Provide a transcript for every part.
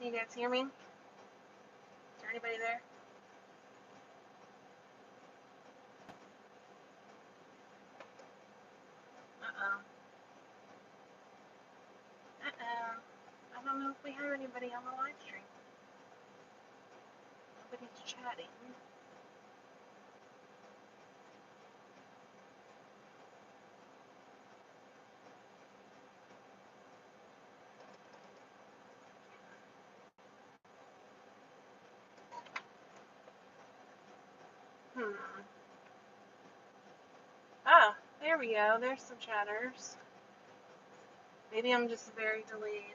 Can you guys hear me? Is there anybody there? Uh-oh. Uh-oh. I don't know if we have anybody on the live stream. Nobody's chatting. Ah, there we go. There's some chatters. Maybe I'm just very delayed.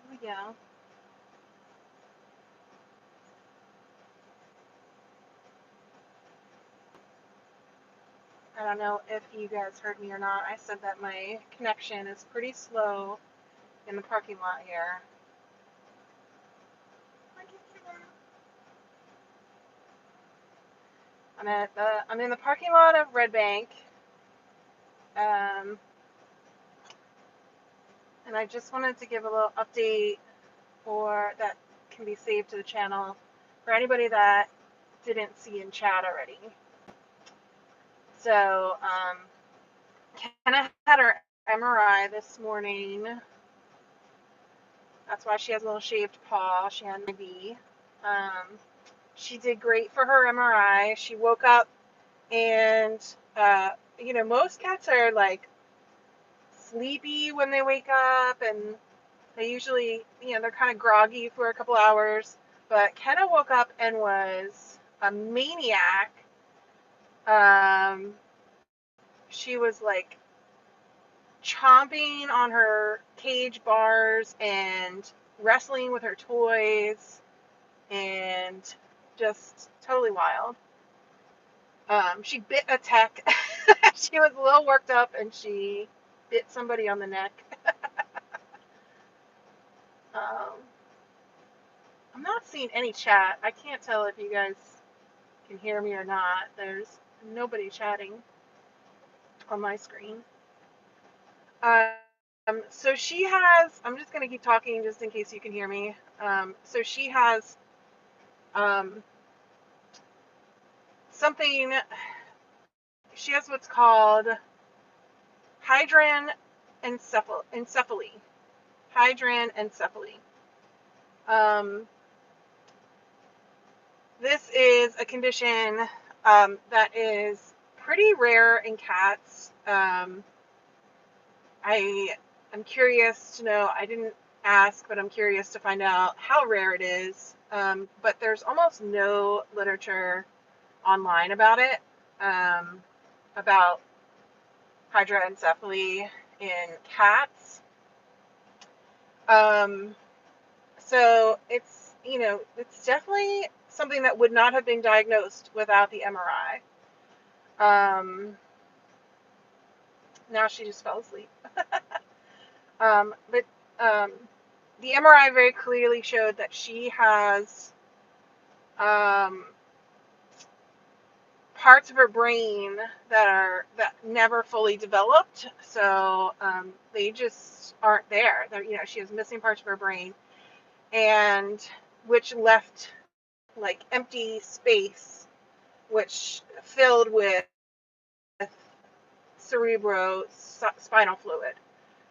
Here we go. I don't know if you guys heard me or not. I said that my connection is pretty slow in the parking lot here. I'm in the parking lot of Red Bank. And I just wanted to give a little update for that can be saved to the channel for anybody that didn't see in chat already. So, Kenna had her MRI this morning. That's why she has a little shaved paw. She had an IV. She did great for her MRI. She woke up and, most cats are like sleepy when they wake up, and they usually, they're kind of groggy for a couple hours. But Kenna woke up and was a maniac. She was like chomping on her cage bars and wrestling with her toys and just totally wild. She bit a tech. She was a little worked up and she bit somebody on the neck. I'm not seeing any chat. I can't tell if you guys can hear me or not. There's nobody chatting on my screen. So she has, I'm just going to keep talking just in case you can hear me. So she has she has what's called hydranencephaly. Hydranencephaly. This is a condition that is pretty rare in cats. I'm curious to know, I didn't ask, but I'm curious to find out how rare it is. But there's almost no literature online about it, about hydranencephaly in cats. So it's, it's definitely something that would not have been diagnosed without the MRI. Now she just fell asleep. But the MRI very clearly showed that she has parts of her brain that never fully developed, so they just aren't there. She has missing parts of her brain, and which left like empty space, which filled with cerebrospinal fluid.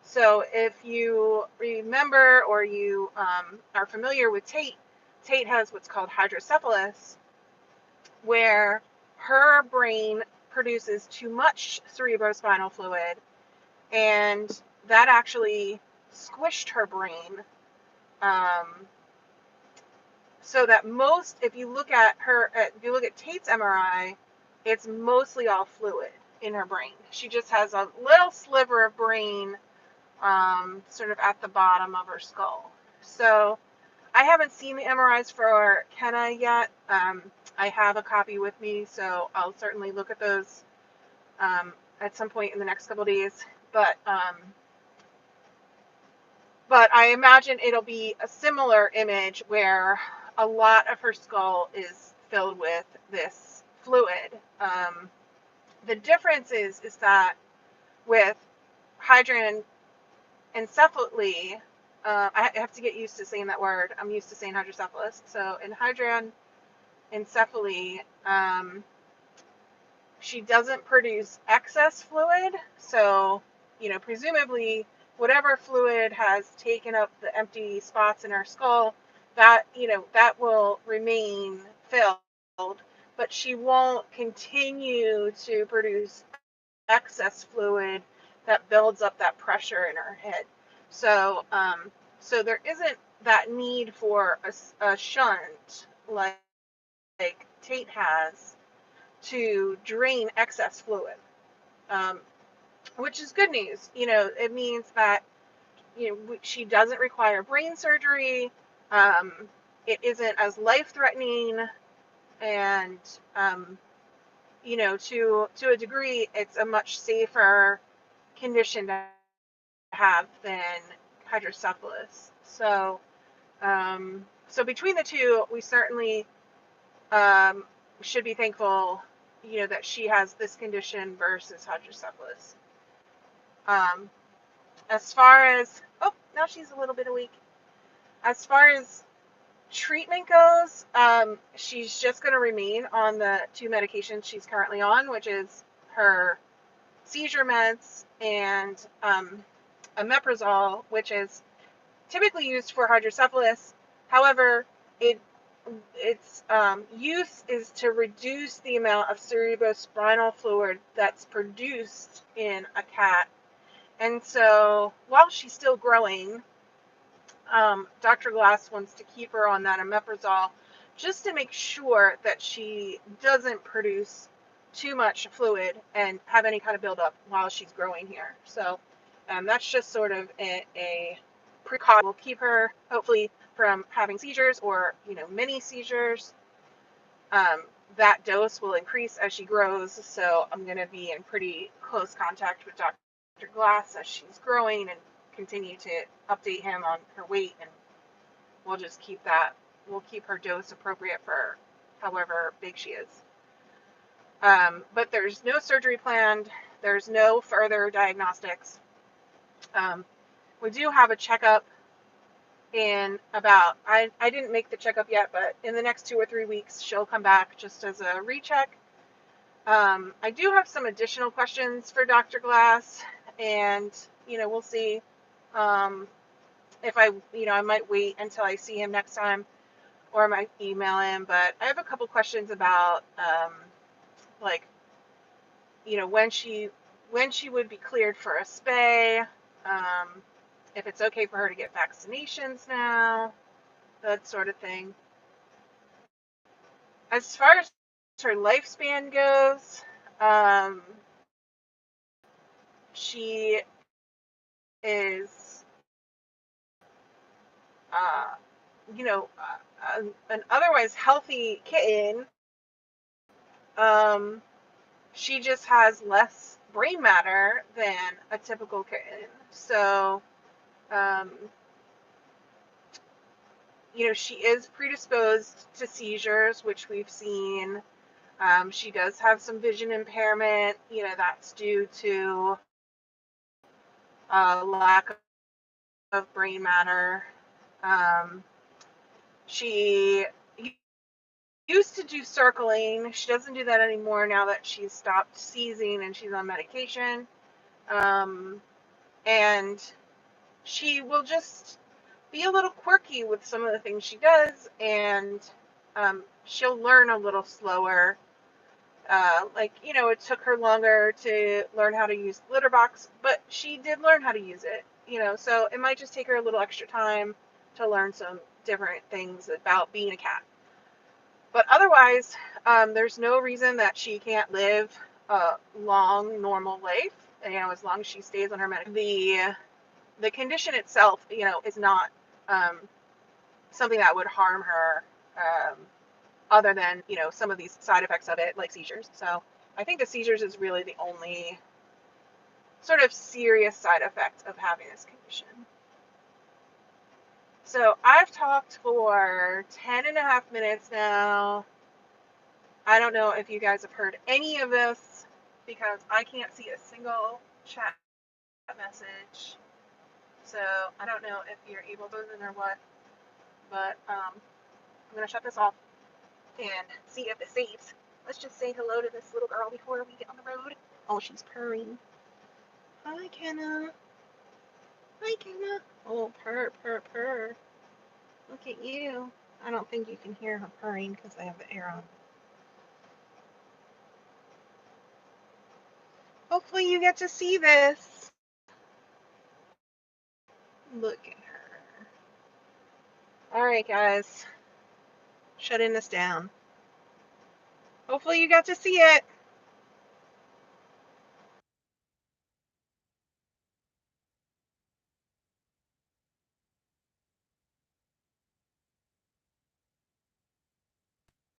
So if you remember or you are familiar with Tate has what's called hydrocephalus, where her brain produces too much cerebrospinal fluid, and that actually squished her brain. So that if you look at Tate's MRI, it's mostly all fluid in her brain. She just has a little sliver of brain sort of at the bottom of her skull. So I haven't seen the MRIs for Kenna yet. I have a copy with me, so I'll certainly look at those at some point in the next couple of days. But I imagine it'll be a similar image where a lot of her skull is filled with this fluid. The difference is that with hydranencephaly, I have to get used to saying that word. I'm used to saying hydrocephalus. So in hydranencephaly, she doesn't produce excess fluid. So, presumably whatever fluid has taken up the empty spots in her skull, that, that will remain filled, but she won't continue to produce excess fluid that builds up that pressure in her head. So, so there isn't that need for a shunt like Tate has to drain excess fluid, um, which is good news. It means that she doesn't require brain surgery. Um, it isn't as life-threatening, and to a degree, it's a much safer condition to have than hydrocephalus. So, so between the two, we certainly should be thankful, that she has this condition versus hydrocephalus. As far as, oh, now she's a little bit weak. As far as treatment goes, she's just going to remain on the 2 medications she's currently on, which is her seizure meds and omeprazole, which is typically used for hydrocephalus. However, its use is to reduce the amount of cerebrospinal fluid that's produced in a cat. And so while she's still growing, Dr. Glass wants to keep her on that omeprazole just to make sure that she doesn't produce too much fluid and have any kind of buildup while she's growing here. So that's just sort of a precaution. We'll keep her, hopefully, from having seizures or, mini seizures. That dose will increase as she grows, so I'm going to be in pretty close contact with Dr. Glass as she's growing and continue to update him on her weight, and we'll just keep her dose appropriate for however big she is. But there's no surgery planned. There's no further diagnostics. We do have a checkup in about, I didn't make the checkup yet, but in the next 2 or 3 weeks, she'll come back just as a recheck. I do have some additional questions for Dr. Glass, and, we'll see if I might wait until I see him next time, or I might email him, but I have a couple questions about, like, when she would be cleared for a spay, if it's okay for her to get vaccinations now, that sort of thing. As far as her lifespan goes, she is, an otherwise healthy kitten. She just has less brain matter than a typical kitten. So, she is predisposed to seizures, which we've seen. She does have some vision impairment. That's due to lack of brain matter. She used to do circling. She doesn't do that anymore now that she's stopped seizing and she's on medication. And she will just be a little quirky with some of the things she does, and she'll learn a little slower. It took her longer to learn how to use the litter box, but she did learn how to use it, so it might just take her a little extra time to learn some different things about being a cat. But otherwise, there's no reason that she can't live a long, normal life, as long as she stays on her medication. The condition itself, is not something that would harm her, other than, some of these side effects of it, like seizures. So I think the seizures is really the only sort of serious side effect of having this condition. So I've talked for 10.5 minutes now. I don't know if you guys have heard any of this, because I can't see a single chat that message. So I don't know if you're able to listen or what, but I'm gonna shut this off and see if it saves. Let's just say hello to this little girl before we get on the road. Oh, she's purring. Hi, Kenna. Hi, Kenna. Oh, purr, purr, purr. Look at you. I don't think you can hear her purring because I have the air on. Hopefully you get to see this. Look at her. All right, guys. Shutting this down. Hopefully you got to see it.